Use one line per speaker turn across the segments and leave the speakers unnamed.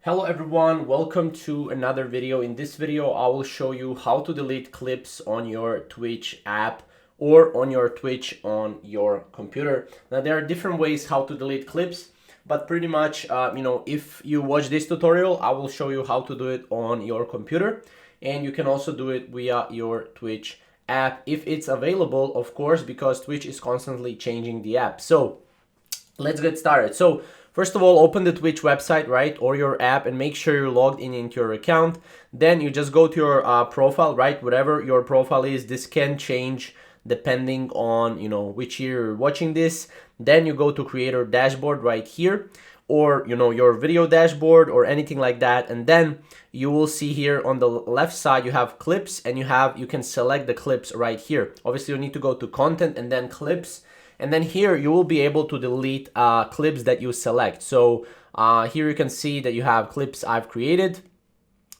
Hello everyone, welcome to another video. In this video, I will show you how to delete clips on your Twitch app or on your Twitch on your computer. Now there are different ways how to delete clips, but pretty much, if you watch this tutorial, I will show you how to do it on your computer, and you can also do it via your Twitch app if it's available, of course, because Twitch is constantly changing the app. So let's get started. So first of all, open the Twitch website, right, or your app, and make sure you're logged in into your account. Then you just go to your profile, right, whatever your profile is. This can change depending on, which year you're watching this. Then you go to creator dashboard right here, or, your video dashboard or anything like that. And then you will see here on the left side, you have clips, and you can select the clips right here. Obviously, you need to go to content and then clips. And then here you will be able to delete clips that you select. So here you can see that you have clips I've created.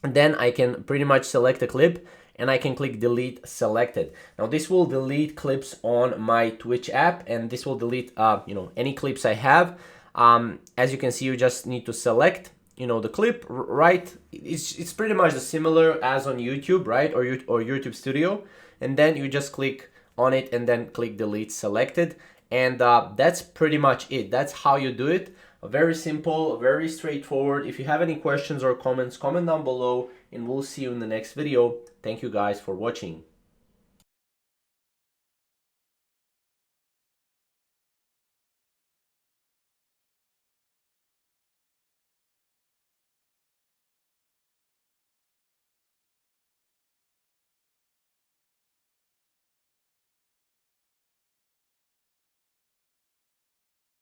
And then I can pretty much select a clip and I can click delete selected. Now this will delete clips on my Twitch app, and this will delete any clips I have. As you can see, you just need to select the clip, right? It's pretty much similar as on YouTube, right? Or YouTube Studio. And then you just click on it and then click delete selected, and that's pretty much it. That's how you do it. Very simple, very straightforward. If you have any questions or comments, comment down below, and we'll see you in the next video. Thank you guys for watching.